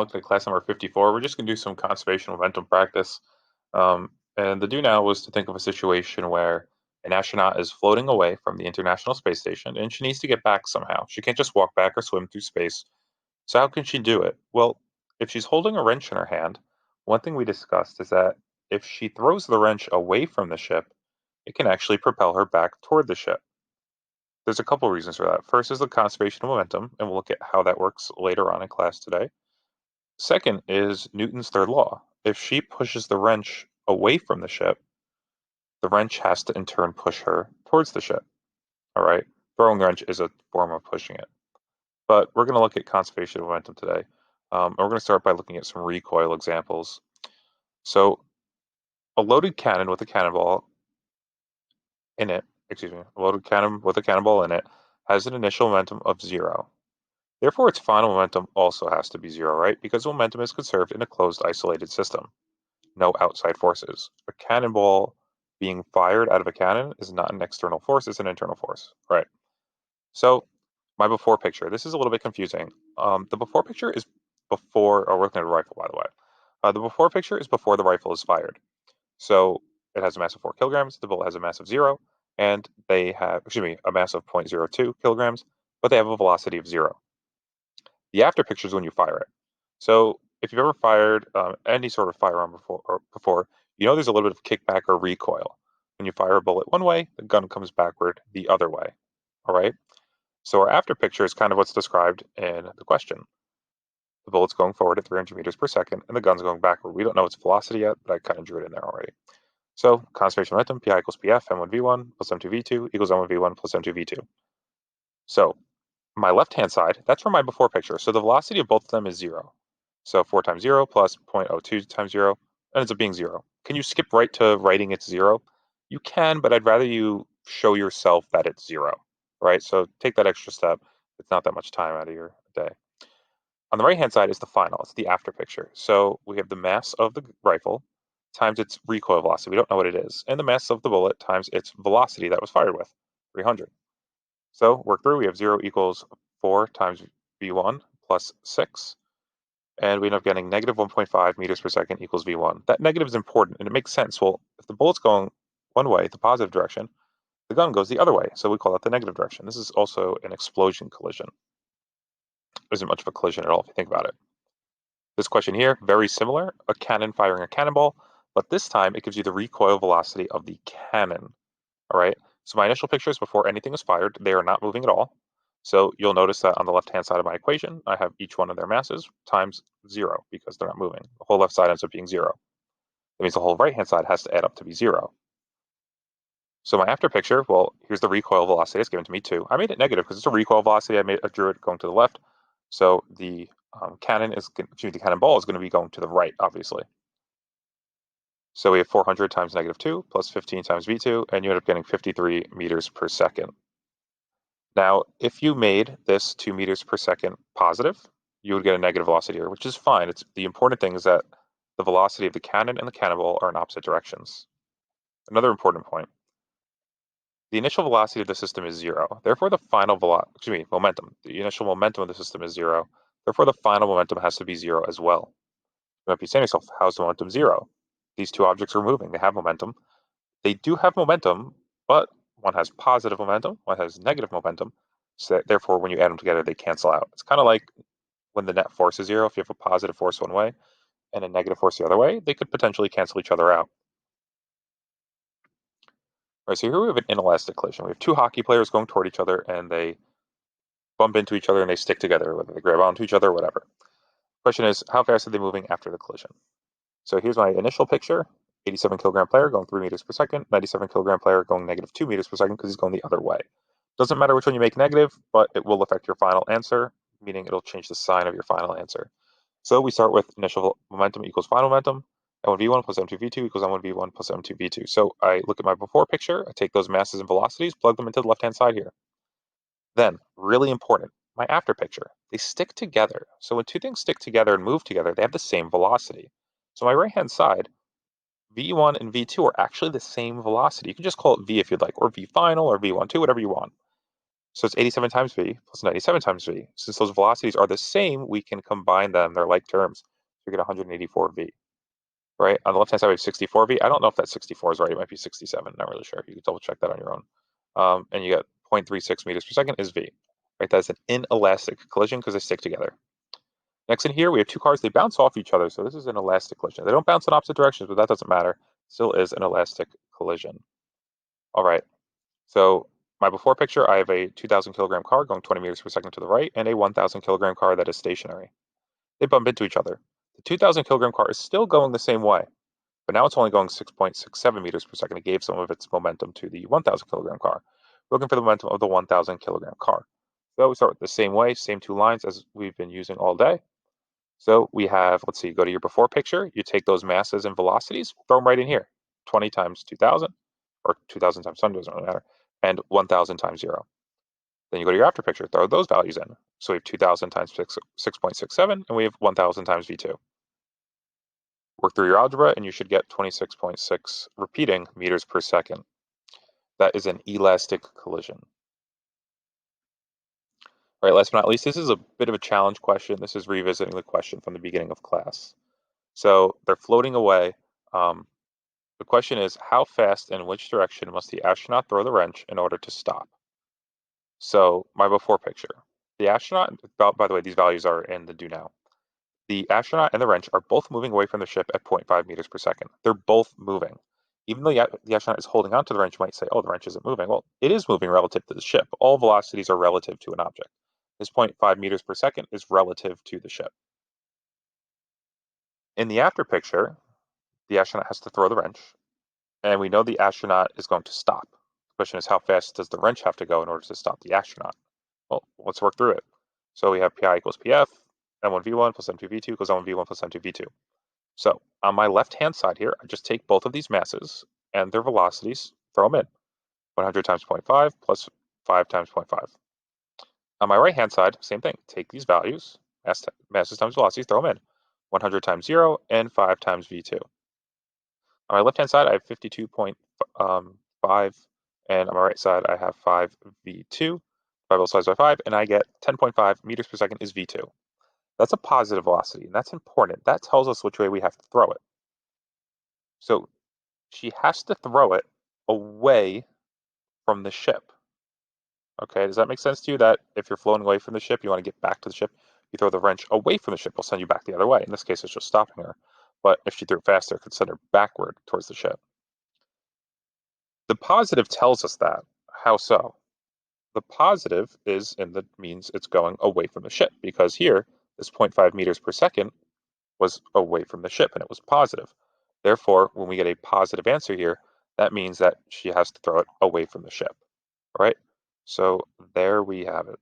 Welcome to class number 54. We're just going to do some conservation momentum practice. And the do now was to think of a situation where an astronaut is floating away from the International Space Station and she needs to get back somehow. She can't just walk back or swim through space. So how can she do it? Well, if she's holding a wrench in her hand, one thing we discussed is that if she throws the wrench away from the ship, it can actually propel her back toward the ship. There's a couple reasons for that. First is the conservation of momentum, and we'll look at how that works later on in class today. Second is Newton's third law. If she pushes the wrench away from the ship, the wrench has to in turn push her towards the ship. All right. Throwing the wrench is a form of pushing it. But we're going to look at conservation of momentum today. And we're going to start by looking at some recoil examples. So, a loaded cannon with a cannonball in it, a loaded cannon with a cannonball in it has an initial momentum of 0. Therefore, its final momentum also has to be 0, right? Because momentum is conserved in a closed, isolated system. No outside forces. A cannonball being fired out of a cannon is not an external force, it's an internal force. Right. So my before picture, this is a little bit confusing. The before picture is before, we're looking at a rifle, by the way. The before picture is before the rifle is fired. So it has a mass of 4 kilograms, the bullet has a mass of 0, and they have, a mass of 0.02 kilograms, but they have a velocity of 0. The after picture is when you fire it. So if you've ever fired any sort of firearm before, you know there's a little bit of kickback or recoil. When you fire a bullet one way, the gun comes backward the other way. All right. So our after picture is kind of what's described in the question. The bullet's going forward at 300 meters per second, and the gun's going backward. We don't know its velocity yet, but I kind of drew it in there already. So conservation momentum, Pi equals Pf, m1v1 plus m2v2 equals m1v1 plus m2v2. So my left-hand side, that's from my before picture. So the velocity of both of them is 0. So 4 times 0 plus 0.02 times 0 ends up being 0. Can you skip right to writing it's 0? You can, but I'd rather you show yourself that it's 0, right? So take that extra step. It's not that much time out of your day. On the right-hand side is the final. It's the after picture. So we have the mass of the rifle times its recoil velocity. We don't know what it is. And the mass of the bullet times its velocity that was fired with, 300. So work through, we have 0 equals 4 times v1 plus 6, and we end up getting negative 1.5 meters per second equals v1. That negative is important, and it makes sense. Well, if the bullet's going one way, the positive direction, the gun goes the other way, so we call that the negative direction. This is also an explosion collision. There isn't much of a collision at all if you think about it. This question here, very similar, a cannon firing a cannonball, but this time it gives you the recoil velocity of the cannon. All right. So my initial picture is before anything is fired. They are not moving at all. So you'll notice that on the left-hand side of my equation, I have each one of their masses times 0 because they're not moving. The whole left side ends up being 0. That means the whole right-hand side has to add up to be 0. So my after picture, well, here's the recoil velocity. It's given to me 2. I made it negative because it's a recoil velocity. I drew it going to the left. So the the cannonball is going to be going to the right, obviously. So we have 400 times negative 2 plus 15 times v2, and you end up getting 53 meters per second. Now, if you made this 2 meters per second positive, you would get a negative velocity here, which is fine. The important thing is that the velocity of the cannon and the cannonball are in opposite directions. Another important point. The initial velocity of the system is 0. Therefore, the final momentum. The initial momentum of the system is 0. Therefore, the final momentum has to be 0 as well. You might be saying to yourself, how's the momentum 0? These two objects are moving. They have momentum. They do have momentum, but one has positive momentum, one has negative momentum. So therefore, when you add them together, they cancel out. It's kind of like when the net force is 0. If you have a positive force one way and a negative force the other way, they could potentially cancel each other out. All right, so here we have an inelastic collision. We have two hockey players going toward each other, and they bump into each other and they stick together, whether they grab onto each other or whatever. Question is, how fast are they moving after the collision? So here's my initial picture. 87 kilogram player going 3 meters per second, 97 kilogram player going negative 2 meters per second because he's going the other way. Doesn't matter which one you make negative, but it will affect your final answer, meaning it'll change the sign of your final answer. So we start with initial momentum equals final momentum. M1v1 plus M2v2 equals M1v1 plus M2v2. So I look at my before picture, I take those masses and velocities, plug them into the left-hand side here. Then, really important, my after picture. They stick together. So when two things stick together and move together, they have the same velocity. So my right-hand side, V1 and V2 are actually the same velocity. You can just call it V if you'd like, or V final, or V12, whatever you want. So it's 87 times v plus 97 times v. Since those velocities are the same, we can combine them. They're like terms. So we get 184v, right? On the left-hand side, we have 64v. I don't know if that 64 is right. It might be 67. Not really sure. You can double check that on your own. And you get 0.36 meters per second is v, right? That's an inelastic collision because they stick together. Next in here, we have two cars. They bounce off each other. So this is an elastic collision. They don't bounce in opposite directions, but that doesn't matter. Still is an elastic collision. All right. So my before picture, I have a 2,000 kilogram car going 20 meters per second to the right and a 1,000 kilogram car that is stationary. They bump into each other. The 2,000 kilogram car is still going the same way, but now it's only going 6.67 meters per second. It gave some of its momentum to the 1,000 kilogram car. We're looking for the momentum of the 1,000 kilogram car. So we start the same way, same two lines as we've been using all day. So we have, let's see, go to your before picture. You take those masses and velocities, throw them right in here. 20 times 2,000, or 2,000 times 100, doesn't really matter, and 1,000 times 0. Then you go to your after picture, throw those values in. So we have 2,000 times 6.67, and we have 1,000 times V2. Work through your algebra, and you should get 26.6 repeating meters per second. That is an elastic collision. All right, last but not least, this is a bit of a challenge question. This is revisiting the question from the beginning of class. So they're floating away. The question is, how fast and in which direction must the astronaut throw the wrench in order to stop? So my before picture. The astronaut, by the way, these values are in the do now. The astronaut and the wrench are both moving away from the ship at 0.5 meters per second. They're both moving. Even though the astronaut is holding on to the wrench, you might say, oh, the wrench isn't moving. Well, it is moving relative to the ship. All velocities are relative to an object. This 0.5 meters per second is relative to the ship. In the after picture, the astronaut has to throw the wrench, and we know the astronaut is going to stop. The question is, how fast does the wrench have to go in order to stop the astronaut? Well, let's work through it. So we have Pi equals PF, M1V1 plus M2V2 equals M1V1 plus M2V2. So on my left-hand side here, I just take both of these masses and their velocities, throw them in. 100 times 0.5 plus 5 times 0.5. On my right-hand side, same thing. Take these values, masses times velocities, throw them in. 100 times 0 and 5 times V2. On my left-hand side, I have 52.5, and on my right side, I have 5 V2. 5 both sides by 5, and I get 10.5 meters per second is V2. That's a positive velocity, and that's important. That tells us which way we have to throw it. So she has to throw it away from the ship. Okay, does that make sense to you that if you're floating away from the ship, you want to get back to the ship, you throw the wrench away from the ship, it'll send you back the other way. In this case, it's just stopping her. But if she threw it faster, it could send her backward towards the ship. The positive tells us that. How so? The positive is in the means it's going away from the ship because here, this 0.5 meters per second was away from the ship and it was positive. Therefore, when we get a positive answer here, that means that she has to throw it away from the ship. All right? So there we have it.